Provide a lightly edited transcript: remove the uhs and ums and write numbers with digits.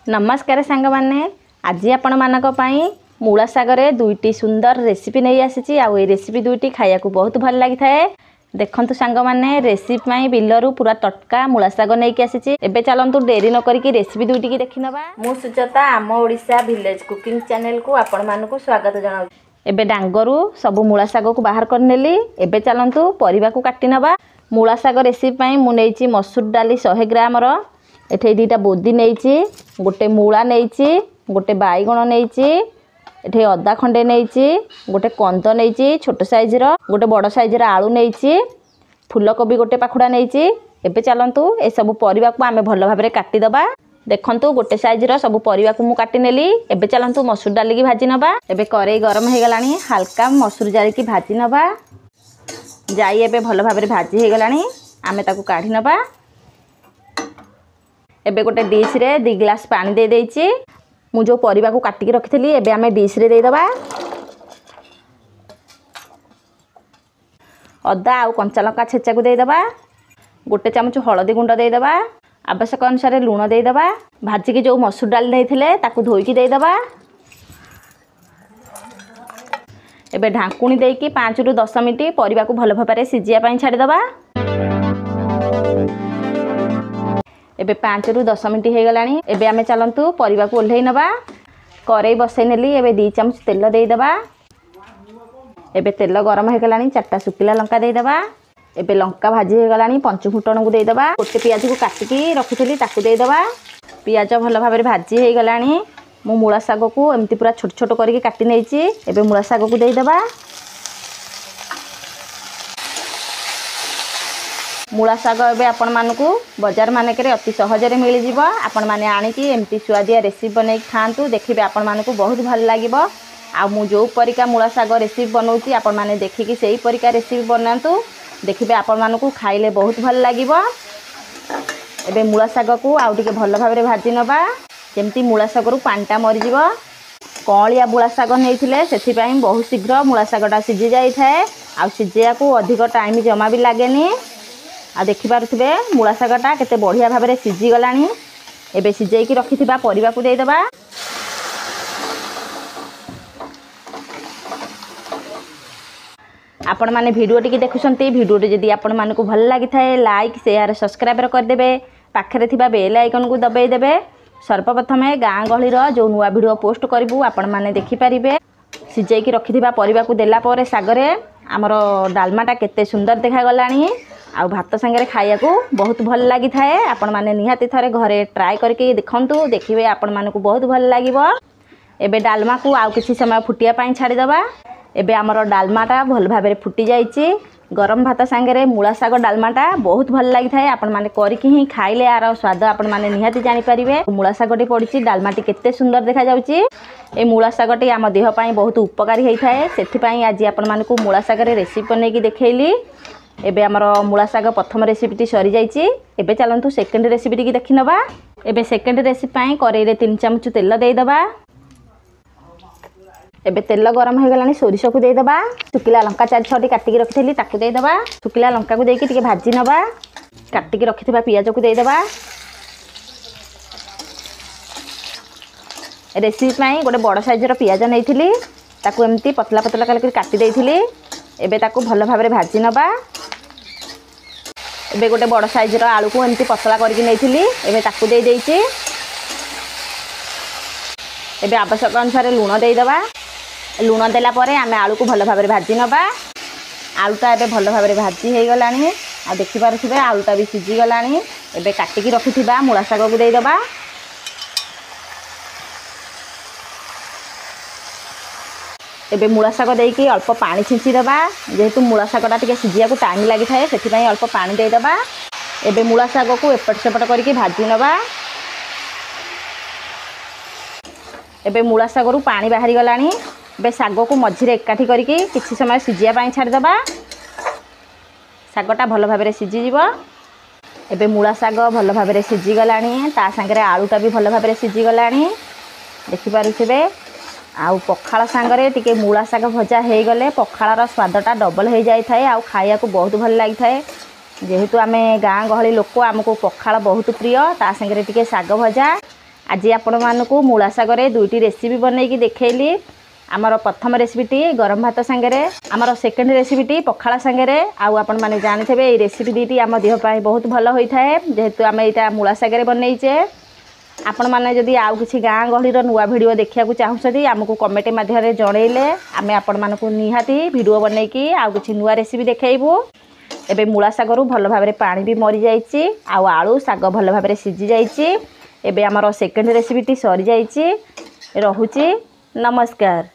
नमस्कार सांग माने आज आपण मानक पई मूला सागरे दुईटी सुंदर रेसिपी नहीं आसी आ रेसिपी दुईटी खाया को बहुत भल लगी थाए। देखंतु सांग माने रेसिपी में बिलरू पूरा टटका मूला साग नहीं कि आसी। एबे चलंतु डेरी न करिकी रेसिपी दुईटी की देखि नबा। मु सुचता आम ओडिशा विलेज कुकिंग चैनल को आपण मानकु स्वागत जणाउ। एबे डांगरू सब मूला साग को बाहर कर नेली। एबे चलंतु परिबा को काटी नबा। मूला साग रेसिपी में मु नेइची मसूर डाली 100 ग्राम रो एठे दीटा बोदी नेइची, गोटे मूला नेइची, गोटे बाईगण नेइची, एठे अदा खंडे नेइची, गोटे कंद नेइची छोट साइज रो, गोटे बड़ साइज रो आलू नेइची, फूलकोबी गोटे पाखुड़ा नेइची। एबे चलंतु ए सब परिबा को आमे भलो भाबरे काटी दबा। देखंतु गोटे साइज रो सब परिबा को मु काटी नेली। एबे चलंतु मसूर डाली की भाजी नबा। एबे करेई गरम हे गलानी, हल्का मसूर डाली की भाजी नबा। जाई एबे भलो भाबरे भाजी हे गलानी, आमे ताकू काढी नबा। एबे गोटे डिश रे 2 ग्लास पानी दे देइची। मु जो परिबा को काटी के रखिथली एबे आमे डिश रे दे दबा। अदा आ कंचा लंका छेचा को दे दबा। गोटे चमच हळदी गुंड दे दबा। आवश्यक अनुसार लूण दे दबा। भाजी की जो मसूर डाल देइथिले ताकू धोई की दे दबा। एबे ढांकुणी देई की 5 रु 10 मिनिट परिबा को भलो भाबरे सिजिया पई छाडी दबा। एबे 5 रु 10 मिनिट हे गलानी। एबे आमे चलंतु परिबा को ओल्हेई नबा। करेई बसै नेली। एबे 2 चमच तेल दे दबा। एबे तेल गरम हे गलानी, 4टा सुकिला लंका दे दबा। एबे लंका भाजी हे गलानी, पंच फुटण को दे दबा। गोटे पियाज को काटिकी रखिथली ताकू दे दबा। पियाज भलो भाबरे भाजी हे गलानी। मु मूला साग को एमती पूरा छोट छोट करके काटी नेइची। एबे मूला साग को दे दबा। मूला साग एबे आपण मानकु बाजार मानकरे अति सहज रे मिल जिवो। आपण माने आनी की एमती स्वादिया रेसिपी बनै खांतु, देखिबे आपण मानकु बहुत भल लागिवो। आ मु जो परिका मूला साग रेसिपी बनौची आपण माने देखिकी सेही परिका रेसिपी बनांतु, देखिबे आपण मानकु खाइले बहुत भल लागिवो। एबे मूला साग को आउ टिके भल भाबरे भाजी नबा, जेमती मूला साग रु पांटा मरि जिवो। कळिया मूला साग नेइथिले सेथि पई बहुत शीघ्र मूला सागटा सिजि जाई थाए। आ सिजिया को अधिक टाइम जमा भी लागेनी। आ देखि पारुथिबे मूला सागटा केते बढ़िया भाबरे सिजि गलानी। एबे सिजेई की रखिथिबा परिबा को दे दबा। आपण माने वीडियो टिके देखुसंती। वीडियो जदी आपण माने को भल लागि थाए लाइक शेयर सब्सक्राइब कर देबे। पाखरे थिबा बेल आइकन को दबाई देबे। सर्वप्रथम गाँ गहली जो नुआ वीडियो पोस्ट करिवु आपण माने देखि परिबे। सिजेई की रखिथिबा परिबा को देला परे सागरे हमर डालमाटा केते सुंदर देखा गलानी। आ भात संगे खाया को बहुत भल लगी थाए। आपण माने निहाती थरे घरे ट्राई करके देखंतु, देखिबे आपण माने को बहुत भल लागिवो। एबे डालमा को आउ किछि समय फुटिया पई छाडी दबा। एबे हमर डालमाटा भल भाबरे फुटी जाईची। गरम भात संगे मूला साग डालमाटा बहुत भल लगी थाए। आपण माने करके ही खाइले आर स्वाद आपण माने निहाती जानि परिबे। मूला सागटी पड़िची, डालमाटी केते सुंदर देखा जाउची। ए मूला सागटी आम देह पई बहुत उपकारी हेइ थाए। सेथि पई आज आपण माने को मूला साग रे रेसिपी बनै की देखैली। एबे हमर मूला साग प्रथम रेसिपी सरी जाइची। एबे चलंतु सेकंड रेसिपी की देखि नबा। एबे सेकंड रेसिपी पई करेई रे 3 चमच तेल दे दबा। एबे तेल गरम हे गलानी, सोरिष को दे दबा। सुकिला लंका 4-6 काटी के रखिथली ताकू दे दबा। सुकिला लंका को देकी टिके भाजी नबा। काटी के रखिथिबा पियाज को दे दबा। रेसिपी पई गोटे बड़ साइज रो पियाज नेइथिली, ताकू एमती पतला पतला करके काटी देइथिली। एबे ताकू भल भाबरे भाजी नबा। एबे गोटे बड़ साइज रो आलू को एमती पतला करके नेइथिली। एबे ताकू दे देइची। एबे आवश्यक अनुसार लूण दे दबा। लूण देला परे आमे आलू को भल भाबरे भाजी नबा। आलूटा एबे भल भाबरे भाजी हे गलानी। आ देखि पारुथिबे आलूटा भी सिजि गलानी। एबे काटी की रखिथिबा मूला साग को दे दबा। एबे मूला साग देकी अल्प पानी छिंची दबा। जेहेतु मूला सागटा टिके सिजिया को टाइम लागि थाए, सेथि पई अल्प पानी दे दबा। एबे मूला साग को एपट सेपट करके भाजी नबा। एबे मूला साग रु पानी बाहरी गलानी। एबे साग को मझिरे एकाठी करके किछि समय सिजिया पई छाडी दबा। सागटा भल भाबरे सिजि जिवो। एबे मूला साग भल भाबरे सिजि गलानी। ता संगे आलूटा भी भल भाबरे सिजि गलानी। देखि पारुथिबे। आउ पखाळ सांगरे टिके मूला साग भजा हे गले पखाळर स्वादटा डबल हे जाई थाए। आउ खाइया को बहुत भल लागि थाए। जेहेतु आमे गाँ गहली लोक आमको पखाळ बहुत प्रिय, ता संगे टिके साग भजा आज आपको मूला सागर दुईटी रेसिपी बनईकी देखली। आमर प्रथम रेसिपीटी गरम भात सांगे, आमर सेकेंड रेसिपीटी पखाला सांगे। आपण मैंने जानते ये रेसिपी दीटी आम देहपाई बहुत भल होता है, जेहेतु आम यहाँ मूला सागर बनईचे। आपण मैंने जदि आउ किसी गाँ गहली नुआ भिड देखा चाहूँगी आमको कमेंट मध्यम जनइले आम आपण मानक निहाती भिड बनईकी आउ किसी नुआ रेसिपी देखू। एबे मूला सागर भल भाव पानी भी मरी जाइए, आलू साग भल भाव सीझी जाइए। एबे आमर सेकेंड रेसिपीटी सरी जाइए। रहुची, नमस्कार।